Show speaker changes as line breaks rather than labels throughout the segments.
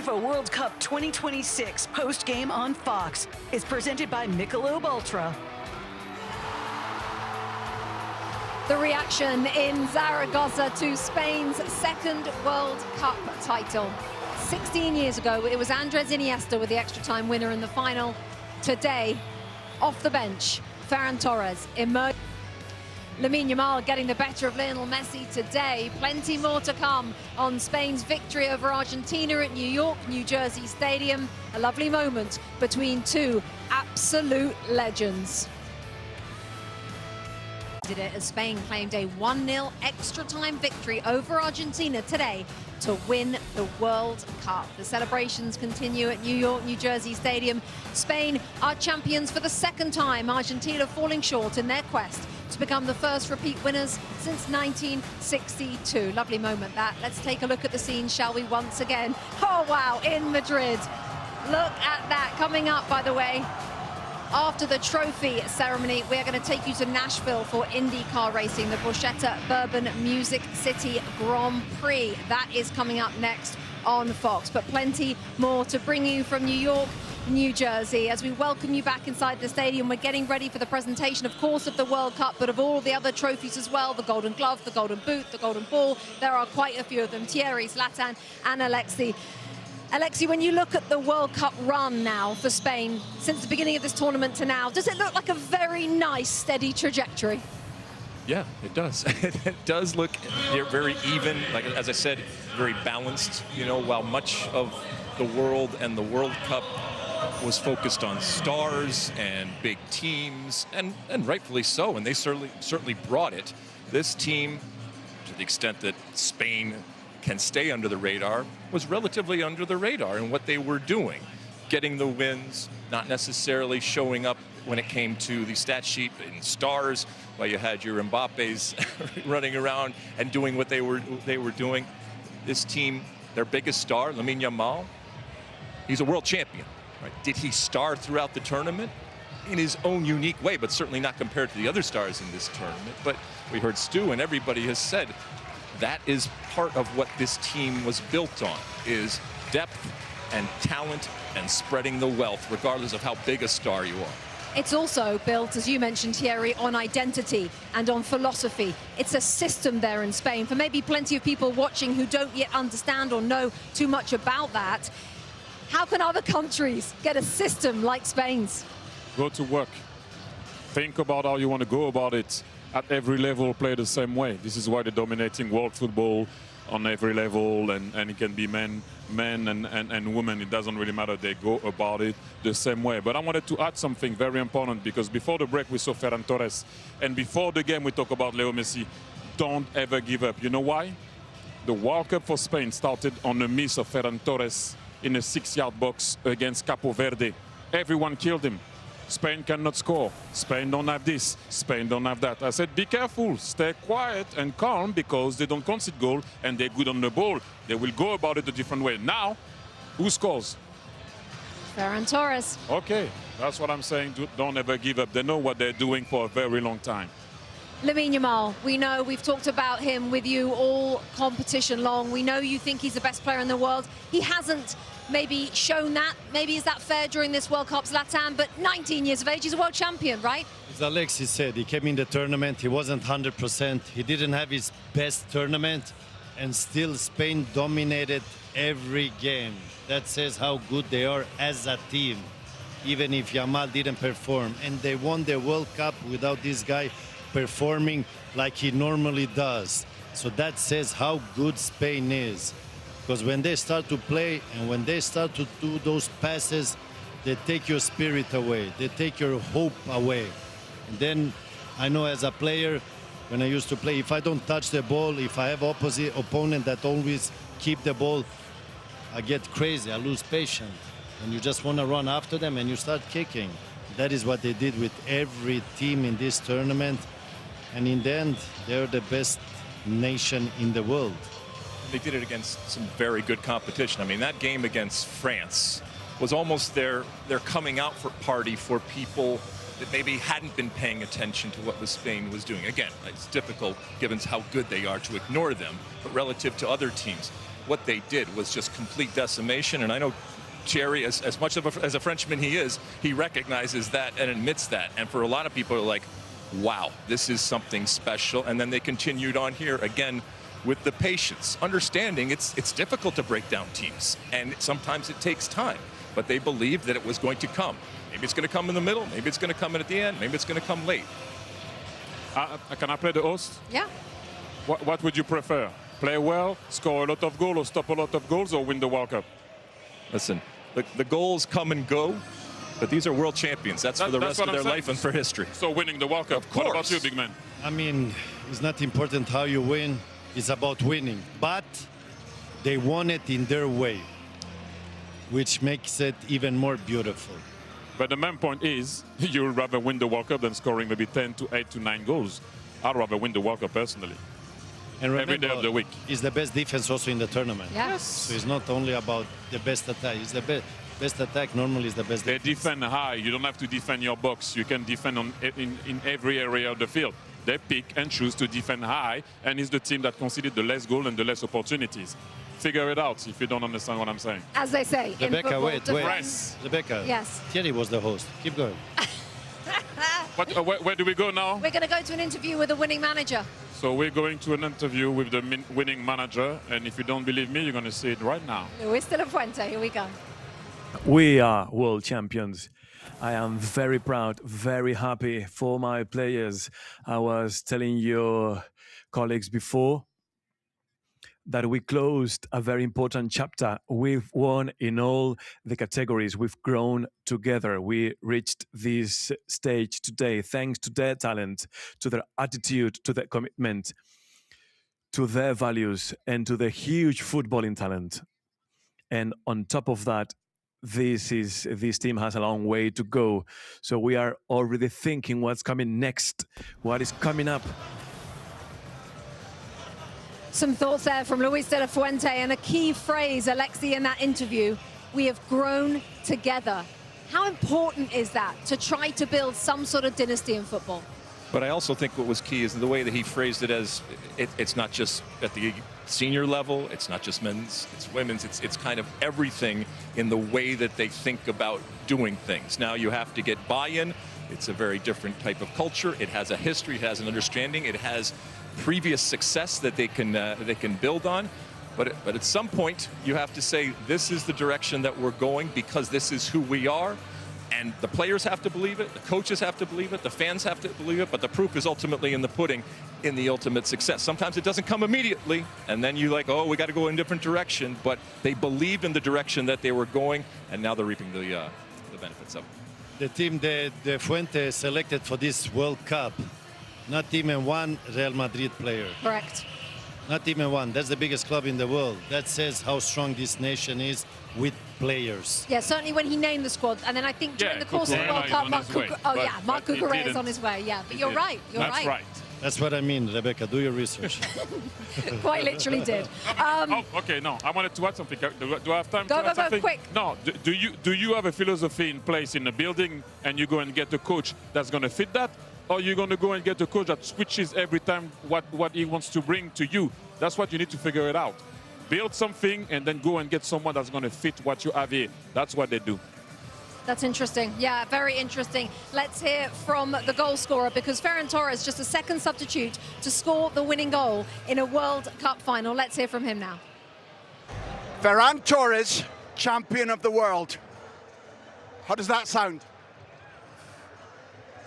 FIFA World Cup 2026 post-game on Fox is presented by Michelob Ultra.
The reaction in Zaragoza to Spain's second World Cup title. 16 years ago, it was Andres Iniesta with the extra time winner in the final. Today, off the bench, Ferran Torres emerged. Lamine Yamal getting the better of Lionel Messi today. Plenty more to come on Spain's victory over Argentina at New York, New Jersey Stadium. A lovely moment between two absolute legends. Did it as Spain claimed a 1-0 extra time victory over Argentina today to win the World Cup. The celebrations continue at New York, New Jersey Stadium. Spain are champions for the second time, Argentina falling short in their quest to become the first repeat winners since 1962. Lovely moment that. Let's take a look at the scene, shall we, once again. Oh wow, in Madrid. Look at that coming up, by the way. After the trophy ceremony, we are going to take you to Nashville for IndyCar racing, the Borchetta Bourbon Music City Grand Prix. That is coming up next on Fox, but plenty more to bring you from New York, New Jersey. As we welcome you back inside the stadium, we're getting ready for the presentation, of course, of the World Cup, but of all the other trophies as well, the Golden Glove, the Golden Boot, the Golden Ball. There are quite a few of them, Thierry, Zlatan and Alexi. Alexi, when you look at the World Cup run now for Spain, since the beginning of this tournament to now, does it look like a very nice, steady trajectory?
Yeah, it does. It does look very even, like, as I said, very balanced, you know, while much of the world and the World Cup was focused on stars and big teams, and rightfully so, and they certainly brought it. This team, to the extent that Spain can stay under the radar, was relatively under the radar in what they were doing. Getting the wins, not necessarily showing up when it came to the stat sheet in stars, while you had your Mbappes running around and doing what they were doing. This team, their biggest star, Lamine Yamal, he's a world champion. Right? Did he star throughout the tournament? In his own unique way, but certainly not compared to the other stars in this tournament. But we heard Stu, and everybody has said that is part of what this team was built on, is depth and talent and spreading the wealth, regardless of how big a star you are.
It's also built, as you mentioned, Thierry, on identity and on philosophy. It's a system there in Spain. For maybe plenty of people watching who don't yet understand or know too much about that, how can other countries get a system like Spain's?
Go to work. Think about how you want to go about it. At every level, play the same way. This is why they're dominating world football on every level, and it can be men and women. It doesn't really matter. They go about it the same way. But I wanted to add something very important, because before the break we saw Ferran Torres, and before the game we talk about Leo Messi. Don't ever give up. You know why? The World Cup for Spain started on a miss of Ferran Torres in a 6-yard box against Capo Verde. Everyone killed him. Spain cannot score. Spain don't have this. Spain don't have that. I said, be careful. Stay quiet and calm, because they don't concede goal and they're good on the ball. They will go about it a different way. Now, who scores?
Ferran Torres.
Okay, that's what I'm saying. Don't ever give up. They know what they're doing for a very long time.
Lamine Yamal, we know, we've talked about him with you all competition long. We know you think he's the best player in the world. He hasn't maybe shown that. Maybe is that fair during this World Cup, Zlatan? But 19 years of age, he's a world champion, right?
As Alexis said, he came in the tournament, he wasn't 100%. He didn't have his best tournament, and still Spain dominated every game. That says how good they are as a team, even if Yamal didn't perform. And they won the World Cup without this guy performing like he normally does. So that says how good Spain is. Because when they start to play and when they start to do those passes, they take your spirit away. They take your hope away. And then I know as a player, when I used to play, if I don't touch the ball, if I have opposite opponent that always keep the ball, I get crazy, I lose patience. And you just want to run after them and you start kicking. That is what they did with every team in this tournament. And in the end, they're the best nation in the world.
They did it against some very good competition. I mean, that game against France was almost their coming out party for people that maybe hadn't been paying attention to what Spain was doing. Again, it's difficult, given how good they are, to ignore them, but relative to other teams. what they did was just complete decimation. And I know Thierry, as much of as a Frenchman he is, he recognizes that and admits that. And for a lot of people, are like, wow, this is something special. And then they continued on here again with the patience, understanding it's difficult to break down teams, and sometimes it takes time. But they believed that it was going to come. Maybe it's going to come in the middle, maybe it's going to come in at the end, maybe it's going to come late.
Can I play the host?
Yeah.
What would you prefer? Play well, score a lot of goals, or stop a lot of goals, or win the World Cup?
Listen, the goals come and go, but these are world champions. That's for the rest of their life and for history.
So winning the World Cup.
Of course.
What about you, big man?
I mean, it's not important how you win. It's about winning. But they won it in their way, which makes it even more beautiful.
But the main point is, you'd rather win the World Cup than scoring maybe 10 to 8 to 9 goals. I'd rather win the World Cup personally.
And remember,
every day of the week.
It's the best defense also in the tournament.
Yes.
So it's not only about the best attack. It's the best attack normally is the best
They
defense.
defend high. You don't have to defend your box. You can defend in every area of the field. They pick and choose to defend high, and it's the team that conceded the less goal and the less opportunities. Figure it out if you don't understand what I'm saying.
As they say in
Rebecca,
football,
wait.
defense.
Rebecca.
Yes.
Thierry was the host. Keep going.
Where do we go now?
We're going to go to an interview with a winning manager.
So we're going to an interview with the winning manager, and if you don't believe me, you're going to see it right now.
Luis de la Fuente, here we go.
We are world champions. I am very proud, very happy for my players. I was telling your colleagues before that we closed a very important chapter. We've won in all the categories. We've grown together. We reached this stage today thanks to their talent, to their attitude, to their commitment, to their values, and to the huge footballing talent. And on top of that, this team has a long way to go. So we are already thinking what's coming next, what is coming up.
Some thoughts there from Luis de la Fuente, and a key phrase, Alexi, in that interview: we have grown together. How important is that to try to build some sort of dynasty in football?
But I also think what was key is the way that he phrased it as it's not just at the senior level, it's not just men's, it's women's, it's kind of everything in the way that they think about doing things. Now you have to get buy-in. It's a very different type of culture. It has a history, it has an understanding, it has previous success that they can build on. But at some point, you have to say, this is the direction that we're going because this is who we are. And the players have to believe it, the coaches have to believe it, the fans have to believe it, but the proof is ultimately in the pudding, in the ultimate success. Sometimes it doesn't come immediately, and then you like, oh, we got to go in a different direction. But they believed in the direction that they were going, and now they're reaping the benefits of it.
The team that De Fuente selected for this World Cup, not even one Real Madrid player.
Correct.
Not even one. That's the biggest club in the world. That says how strong this nation is with players.
Yeah, certainly when he named the squad, and then I think during the course of the World Cup, Marc Cucurella is on his way. Yeah, but you're right. You're
That's right.
That's what I mean, Rebecca. Do your research.
Quite literally did.
Okay, no, I wanted to add something. Do I have time to
Go,
add something?
quick.
No, do you have a philosophy in place in the building, and you go and get a coach that's going to fit that? Or you're going to go and get a coach that switches every time what he wants to bring to you? That's what you need to figure it out. Build something and then go and get someone that's going to fit what you have here. That's what they do.
That's interesting. Yeah, very interesting. Let's hear from the goal scorer, because Ferran Torres, just a second substitute to score the winning goal in a World Cup final. Let's hear from him now.
Ferran Torres, champion of the world. How does that sound?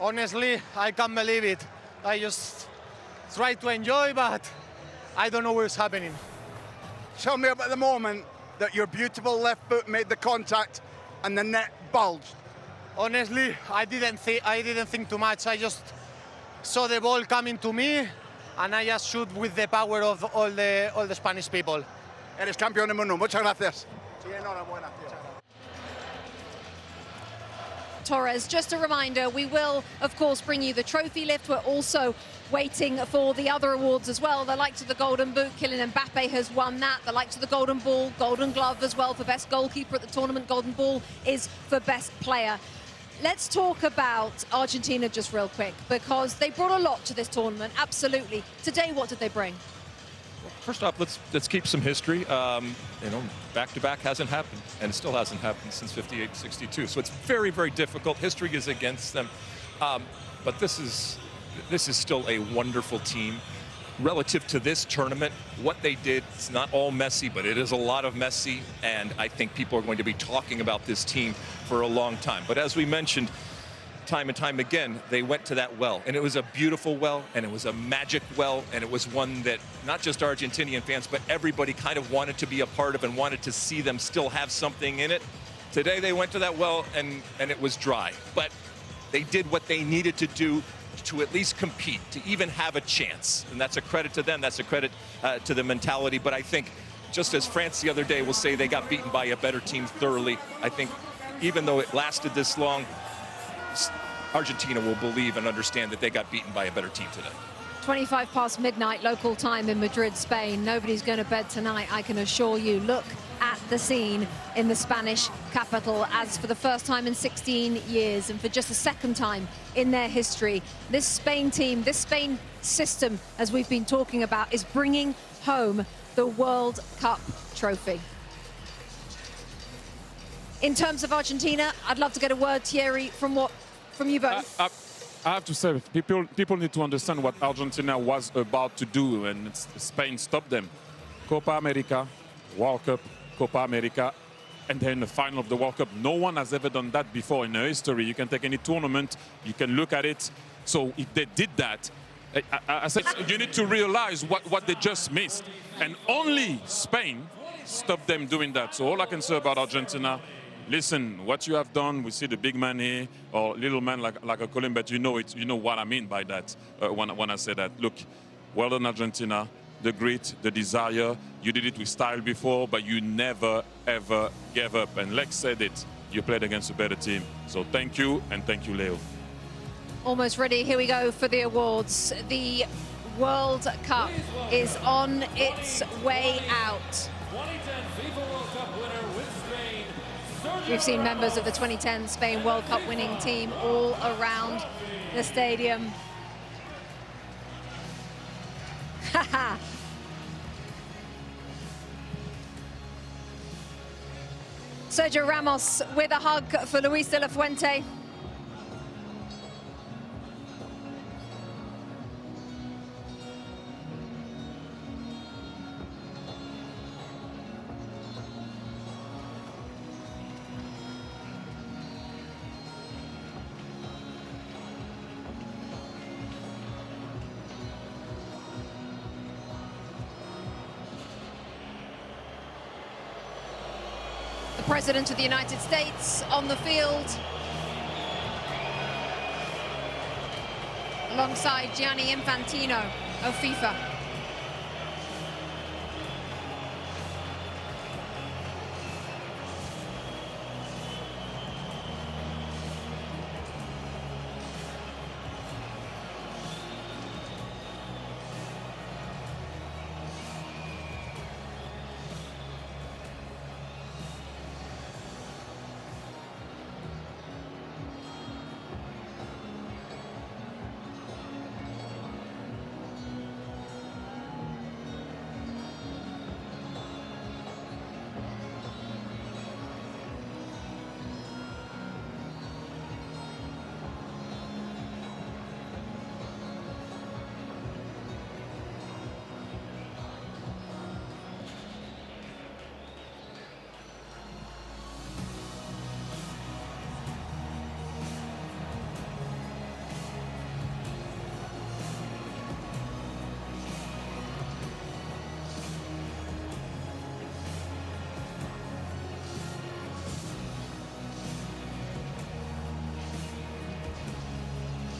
Honestly, I can't believe it. I just try to enjoy, but I don't know what's happening.
Tell me about the moment that your beautiful left foot made the contact and the net bulged.
Honestly, I didn't think too much. I just saw the ball coming to me, and I just shoot with the power of all the Spanish people.
Eres campeón del mundo. Muchas gracias. Sí, enhorabuena, tío.
Torres, just a reminder, we will, of course, bring you the trophy lift. We're also waiting for the other awards as well. The likes of the Golden Boot, Kylian Mbappe has won that. The likes of the Golden Ball, Golden Glove as well for best goalkeeper at the tournament. Golden Ball is for best player. Let's talk about Argentina just real quick, because they brought a lot to this tournament, absolutely. Today, what did they bring?
First off, let's keep some history. You know, back-to-back hasn't happened, and it still hasn't happened since 58-62. So it's very, very difficult. History is against them. But this is still a wonderful team. Relative to this tournament, what they did, it's not all Messi, but it is a lot of Messi, and I think people are going to be talking about this team for a long time. But as we mentioned, time and time again, they went to that well, and it was a beautiful well, and it was a magic well, and it was one that not just Argentinian fans, but everybody kind of wanted to be a part of and wanted to see them still have something in it. Today they went to that well, and it was dry, but they did what they needed to do to at least compete, to even have a chance, and that's a credit to them, that's a credit to the mentality. But I think, just as France the other day will say they got beaten by a better team thoroughly, I think even though it lasted this long, Argentina will believe and understand that they got beaten by a better team today.
25 past midnight local time in Madrid, Spain. Nobody's going to bed tonight, I can assure you. Look at the scene in the Spanish capital, as for the first time in 16 years and for just the second time in their history, this Spain team, this Spain system, as we've been talking about, is bringing home the World Cup trophy. In terms of Argentina, I'd love to get a word, Thierry, from you both.
I have to say, people need to understand what Argentina was about to do, and Spain stopped them. Copa America, World Cup, Copa America, and then the final of the World Cup. No one has ever done that before in their history. You can take any tournament, you can look at it. So if they did that, I said you need to realize what they just missed. And only Spain stopped them doing that. So all I can say about Argentina, listen, what you have done, we see the big man here, or little man like I call him, but you know what I mean by that when I say that. Look, well done Argentina, the grit, the desire. You did it with style before, but you never, ever gave up. And Lex said it, you played against a better team. So thank you, and thank you, Leo.
Almost ready, here we go for the awards. The World Cup is on its way out.
2010 FIFA World Cup winner with Spain.
We've seen members of the 2010 Spain World Cup winning team all around the stadium. Haha. Sergio Ramos with a hug for Luis de la Fuente. President of the United States on the field, alongside Gianni Infantino of FIFA.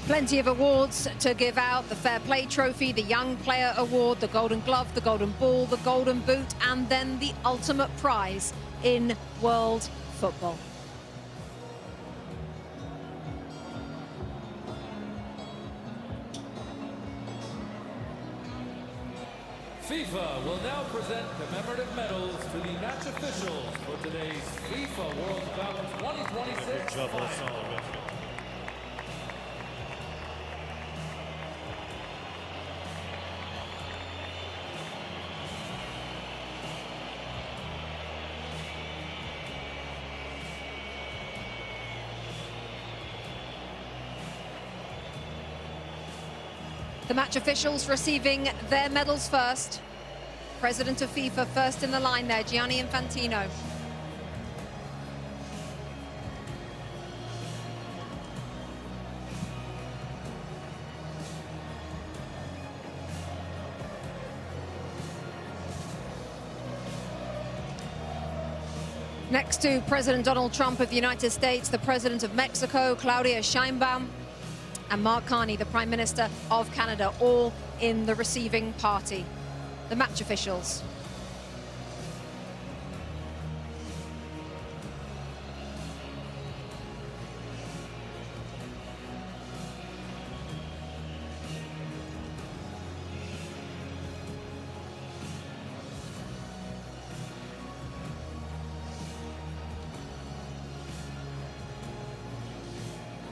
Plenty of awards to give out: the Fair Play Trophy, the Young Player Award, the Golden Glove, the Golden Ball, the Golden Boot, and then the ultimate prize in world football.
FIFA will now present commemorative medals to the match officials for today's FIFA World Cup 2026 final.
The match officials receiving their medals first. President of FIFA first in the line there, Gianni Infantino. Next to President Donald Trump of the United States, the President of Mexico, Claudia Sheinbaum, and Mark Carney, the Prime Minister of Canada, all in the receiving party. The match officials.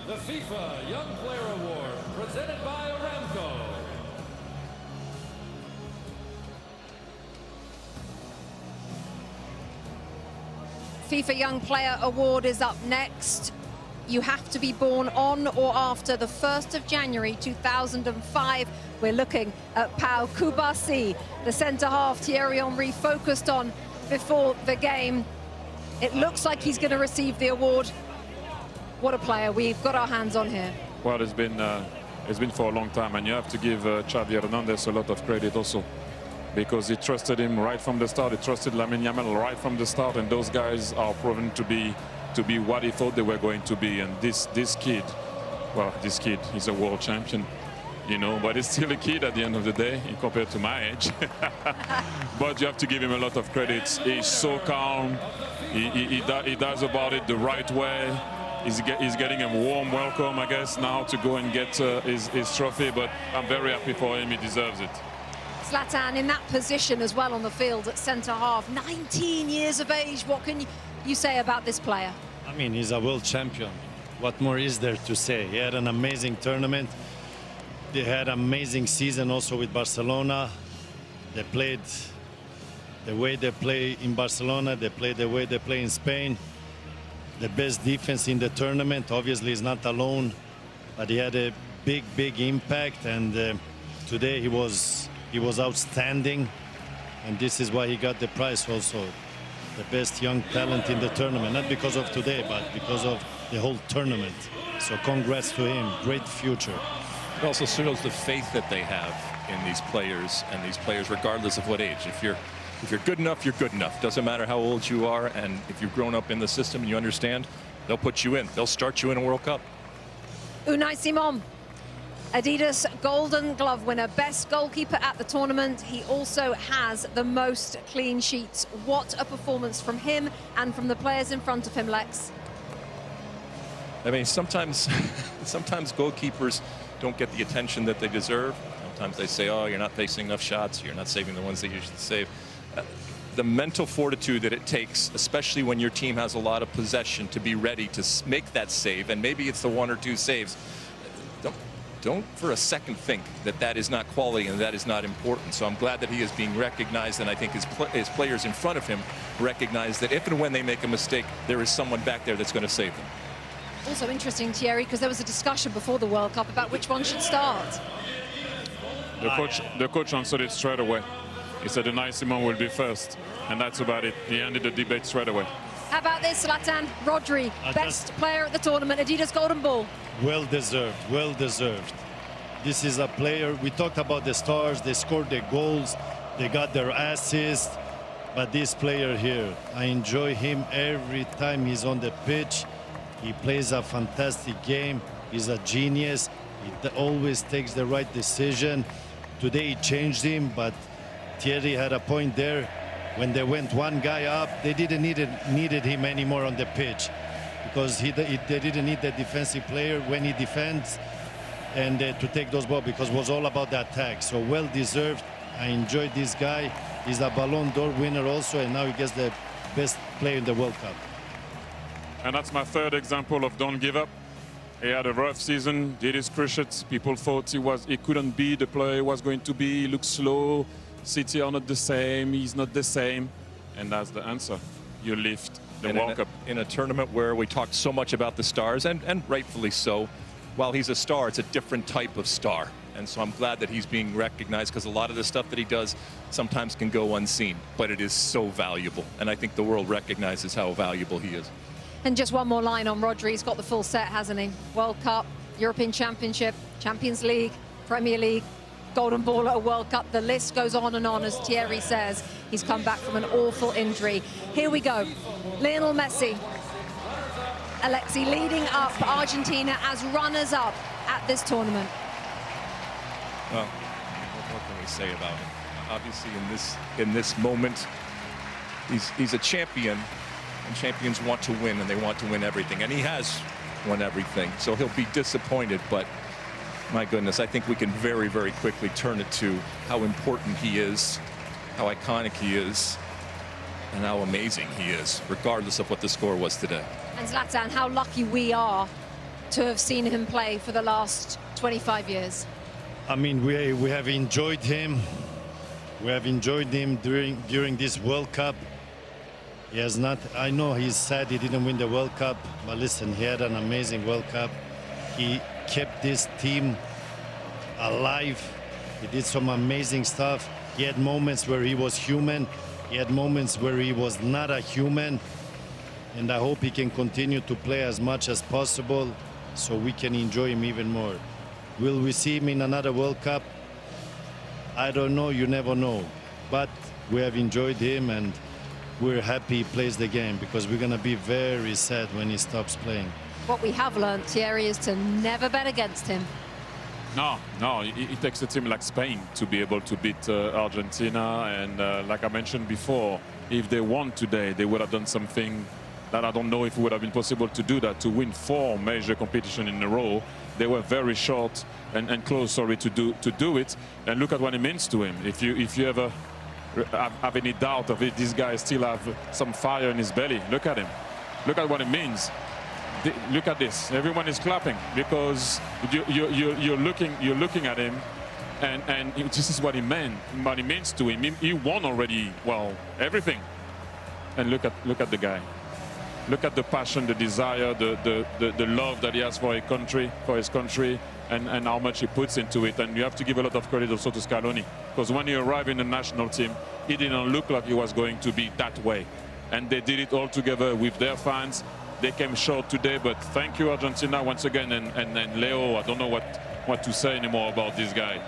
The FIFA Young Player Award, presented by Aramco.
FIFA Young Player Award is up next. You have to be born on or after the 1st of January 2005. We're looking at Pau Kubasi, the centre-half Thierry Henry focused on before the game. It looks like he's going to receive the award. What a player we've got our hands on here.
Well, it's been for a long time, and you have to give Xavi Hernandez a lot of credit also, because he trusted him right from the start. He trusted Lamine Yamal right from the start, and those guys are proven to be what he thought they were going to be. And this kid, well, this kid is a world champion, you know, but he's still a kid at the end of the day compared to my age. But you have to give him a lot of credit. He's so calm. He does about it the right way. He's getting a warm welcome, I guess, now to go and get his trophy, but I'm very happy for him. He deserves it.
Zlatan in that position as well on the field at centre-half, 19 years of age. What can you say about this player?
I mean, he's a world champion. What more is there to say? He had an amazing tournament. They had an amazing season also with Barcelona. They played the way they play in Barcelona. They played the way they play in Spain. The best defense in the tournament. Obviously, he's not alone, but he had a big impact. And today he was outstanding, and this is why he got the prize also, the best young talent in the tournament. Not because of today, but because of the whole tournament. So congrats to him. Great future.
It also shows the faith that they have in these players, and these players, regardless of what age. If you're good enough, you're good enough. Doesn't matter how old you are, and if you've grown up in the system and you understand, they'll put you in. They'll start you in a World Cup.
Unai Simon, Adidas Golden Glove winner, best goalkeeper at the tournament. He also has the most clean sheets. What a performance from him and from the players in front of him, Lex.
I mean, sometimes goalkeepers don't get the attention that they deserve. Sometimes they say, oh, you're not facing enough shots, you're not saving the ones that you should save. The mental fortitude that it takes, especially when your team has a lot of possession, to be ready to make that save, and maybe it's the 1 or 2 saves. Don't for a second think that that is not quality and that is not important. So I'm glad that he is being recognized, and I think his players in front of him recognize that if and when they make a mistake, there is someone back there that's going to save them.
Also interesting, Thierry, because there was a discussion before the World Cup about which one should start.
The coach answered it straight away. He said Unai Simon will be first, and that's about it. He ended the debate straight away.
How about this, Zlatan? Rodri, best player at the tournament, Adidas Golden Ball.
Well deserved, well deserved. This is a player, we talked about the stars, they scored their goals, they got their assists, but this player here, I enjoy him every time he's on the pitch. He plays a fantastic game, he's a genius, he always takes the right decision. Today he changed him, but Thierry had a point there. When they went one guy up, they didn't needed him anymore on the pitch, because they didn't need the defensive player when he defends and to take those balls, because it was all about the attack. So well deserved. I enjoyed this guy. He's a Ballon d'Or winner also, and now he gets the best player in the World Cup.
And that's my third example of don't give up. He had a rough season, did his cricket. People thought he couldn't be the player he was going to be. He looked slow. City are not the same. He's not the same. And that's the answer. You lift the World Cup.
In a tournament where we talked so much about the stars, and rightfully so, while he's a star, it's a different type of star. And so I'm glad that he's being recognized, because a lot of the stuff that he does sometimes can go unseen, but it is so valuable. And I think the world recognizes how valuable he is.
And just one more line on Rodri. He's got the full set, hasn't he? World Cup, European Championship, Champions League, Premier League, Golden Ball at a World Cup. The list goes on and on, as Thierry says. He's come back from an awful injury. Here we go. Lionel Messi, Alexi leading up Argentina as runners-up at this tournament.
Well, what can we say about him? Obviously, in this moment, he's a champion, and champions want to win, and they want to win everything, and he has won everything. So he'll be disappointed, but my goodness, I think we can very, very quickly turn it to how important he is, how iconic he is, and how amazing he is, regardless of what the score was today.
And Zlatan, how lucky we are to have seen him play for the last 25 years.
I mean, we have enjoyed him. We have enjoyed him during this World Cup. He has not. I know he's sad he didn't win the World Cup, but listen, he had an amazing World Cup. He kept this team alive. He did some amazing stuff. He had moments where he was human. He had moments where he was not a human. And I hope he can continue to play as much as possible so we can enjoy him even more. Will we see him in another World Cup? I don't know. You never know. But we have enjoyed him, and we're happy he plays the game, because we're going to be very sad when he stops playing.
What we have learned, Thierry, is to never bet against him.
No, it takes a team like Spain to be able to beat Argentina. And like I mentioned before, if they won today, they would have done something that I don't know if it would have been possible to do, that to win 4 major competitions in a row. They were very short and close, sorry, to do it. And look at what it means to him. If you ever have any doubt of it, this guy still have some fire in his belly. Look at him. Look at what it means. Look at this. Everyone is clapping, because you're looking at him, and this is what he means to him. He won already, well, everything. And look at the guy. Look at the passion, the desire, the love that he has for his country, and how much he puts into it. And you have to give a lot of credit also to Scaloni, because when he arrived in the national team, he didn't look like he was going to be that way. And they did it all together with their fans. They came short today, but thank you, Argentina, once again. And Leo, I don't know what to say anymore about this guy.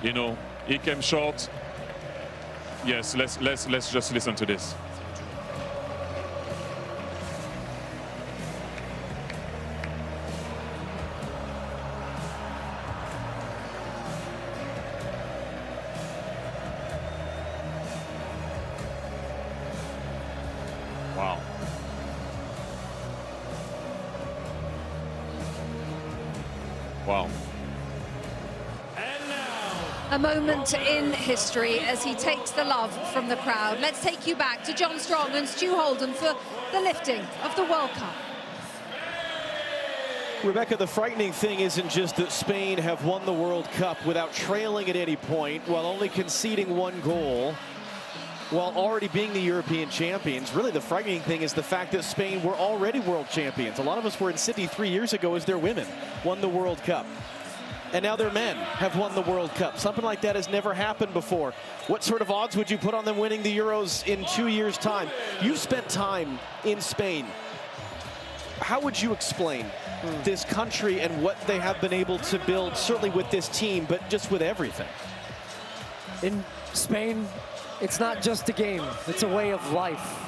You know, he came short. Yes, let's just listen to this. Wow. Wow.
And now,
A moment in history as he takes the love from the crowd. Let's take you back to John Strong and Stu Holden for the lifting of the World Cup.
Rebecca, the frightening thing isn't just that Spain have won the World Cup without trailing at any point, while only conceding 1 goal, while already being the European champions. Really, the frightening thing is the fact that Spain were already world champions. A lot of us were in Sydney 3 years ago as their women won the World Cup. And now their men have won the World Cup. Something like that has never happened before. What sort of odds would you put on them winning the Euros in 2 years' time? You've spent time in Spain. How would you explain this country and what they have been able to build, certainly with this team, but just with everything?
In Spain, it's not just a game, it's a way of life.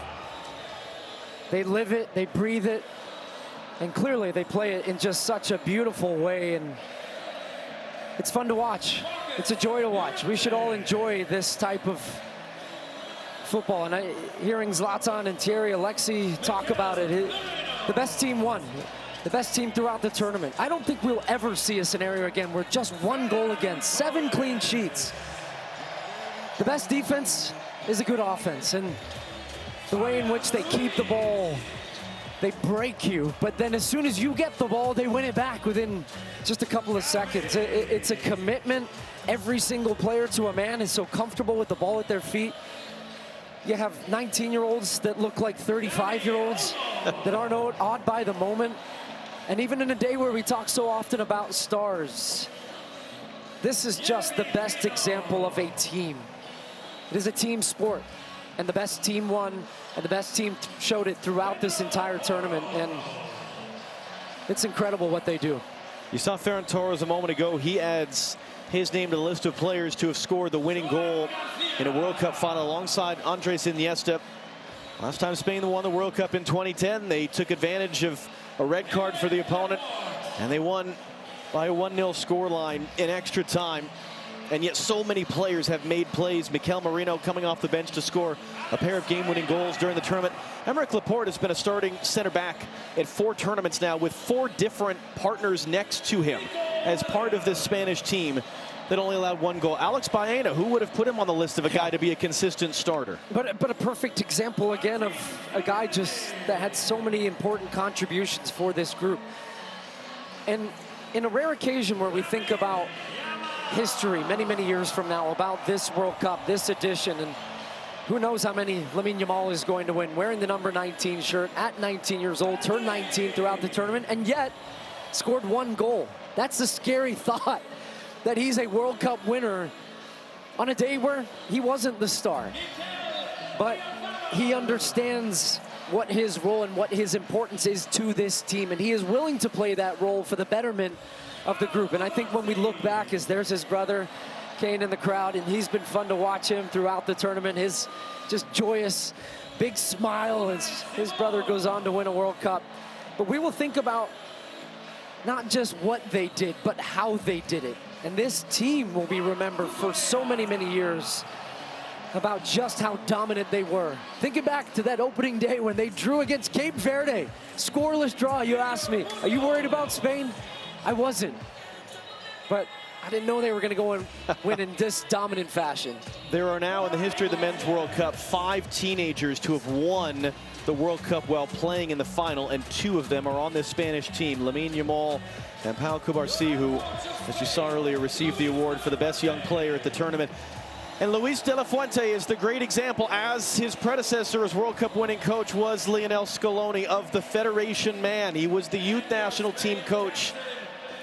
They live it, they breathe it, and clearly they play it in just such a beautiful way, and it's fun to watch. It's a joy to watch. We should all enjoy this type of football. And hearing Zlatan and Thierry, Alexi talk about it, the best team won. The best team throughout the tournament. I don't think we'll ever see a scenario again where just 1 goal against, 7 clean sheets. The best defense is a good offense, and the way in which they keep the ball, they break you, but then as soon as you get the ball, they win it back within just a couple of seconds. It's a commitment. Every single player to a man is so comfortable with the ball at their feet. You have 19-year-olds that look like 35-year-olds that aren't awed by the moment. And even in a day where we talk so often about stars, this is just the best example of a team. It is a team sport, and the best team won, and the best team showed it throughout this entire tournament, and it's incredible what they do.
You saw Ferran Torres a moment ago. He adds his name to the list of players to have scored the winning goal in a World Cup final alongside Andres Iniesta. Last time Spain won the World Cup in 2010, they took advantage of a red card for the opponent, and they won by a 1-0 scoreline in extra time. And yet so many players have made plays. Mikel Merino coming off the bench to score a pair of game-winning goals during the tournament. Aymeric Laporte has been a starting center back at 4 tournaments now with 4 different partners next to him as part of this Spanish team that only allowed 1 goal. Alex Baena, who would have put him on the list of a guy to be a consistent starter?
But a perfect example, again, of a guy just that had so many important contributions for this group. And in a rare occasion where we think about history many, many years from now, about this World Cup, this edition, and who knows how many Lamine Yamal is going to win, wearing the number 19 shirt at 19 years old, turned 19 throughout the tournament, and yet scored 1 goal. That's a scary thought, that he's a World Cup winner on a day where he wasn't the star. But he understands what his role and what his importance is to this team, and he is willing to play that role for the betterment of the group. And I think when we look back, as there's his brother Kane in the crowd, and he's been fun to watch him throughout the tournament, his just joyous big smile as his brother goes on to win a World Cup. But we will think about not just what they did, but how they did it. And this team will be remembered for so many, many years about just how dominant they were. Thinking back to that opening day when they drew against Cape Verde, scoreless draw. You asked me, are you worried about Spain? I wasn't, but I didn't know they were going to go and win in this dominant fashion.
There are now in the history of the Men's World Cup 5 teenagers to have won the World Cup while playing in the final, and 2 of them are on this Spanish team. Lamine Yamal and Pau Cubarsí, who, as you saw earlier, received the award for the best young player at the tournament. And Luis de la Fuente is the great example, as his predecessor as World Cup winning coach was Lionel Scaloni of the Federation man. He was the youth national team coach.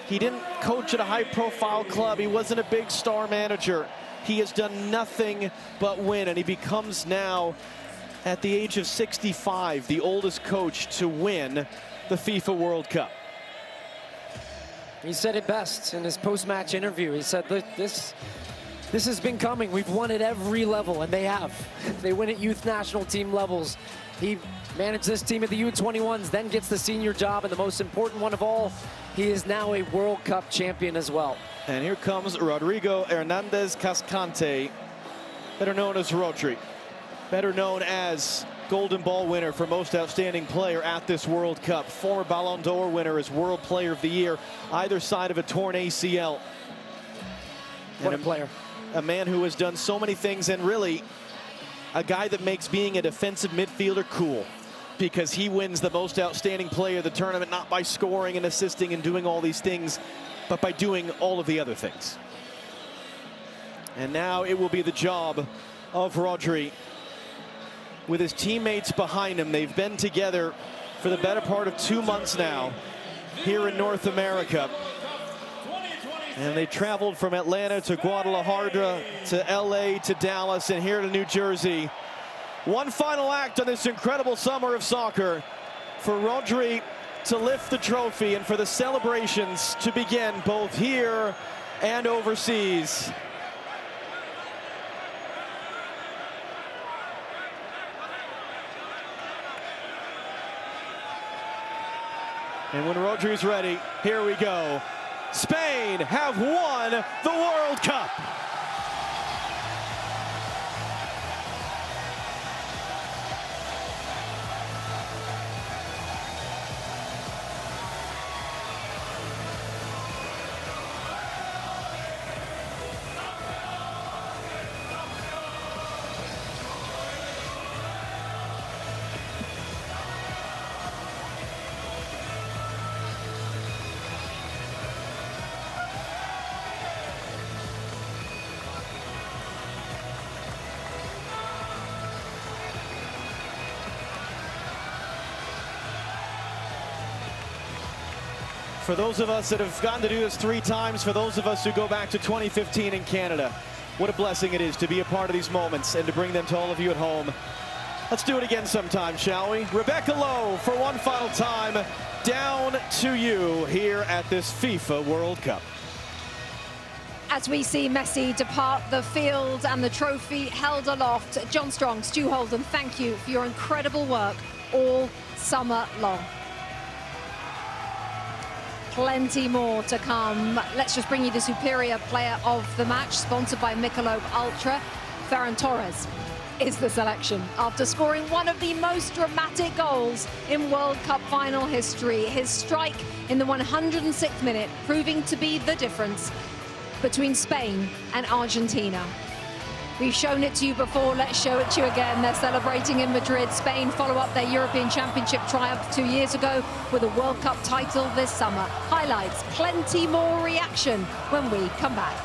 He didn't coach at a high-profile club. He wasn't a big star manager. He has done nothing but win, and he becomes now, at the age of 65, the oldest coach to win the FIFA World Cup.
He said it best in his post-match interview. He said, this has been coming. We've won at every level, and they have. They win at youth national team levels. He managed this team at the U21s, then gets the senior job, and the most important one of all, he is now a World Cup champion as well.
And here comes Rodrigo Hernandez Cascante, better known as Rodri, better known as Golden Ball winner for most outstanding player at this World Cup, former Ballon d'Or winner as World Player of the Year, either side of a torn ACL.
What a player.
A man who has done so many things, and really a guy that makes being a defensive midfielder cool, because he wins the most outstanding player of the tournament, not by scoring and assisting and doing all these things, but by doing all of the other things. And now it will be the job of Rodri. With his teammates behind him, they've been together for the better part of 2 months now here in North America. And they traveled from Atlanta to Guadalajara to LA to Dallas and here to New Jersey. One final act on this incredible summer of soccer for Rodri to lift the trophy and for the celebrations to begin both here and overseas. And when Rodri's ready, here we go. Spain have won the World Cup. For those of us that have gotten to do this 3 times, for those of us who go back to 2015 in Canada, what a blessing it is to be a part of these moments and to bring them to all of you at home. Let's do it again sometime, shall we? Rebecca Lowe, for one final time, down to you here at this FIFA World Cup.
As we see Messi depart the field and the trophy held aloft, John Strong, Stu Holden, thank you for your incredible work all summer long. Plenty more to come. Let's just bring you the superior player of the match, sponsored by Michelob Ultra. Ferran Torres is the selection after scoring one of the most dramatic goals in World Cup final history. His strike in the 106th minute proving to be the difference between Spain and Argentina. We've shown it to you before, let's show it to you again. They're celebrating in Madrid. Spain follow up their European Championship triumph 2 years ago with a World Cup title this summer. Highlights, plenty more reaction when we come back.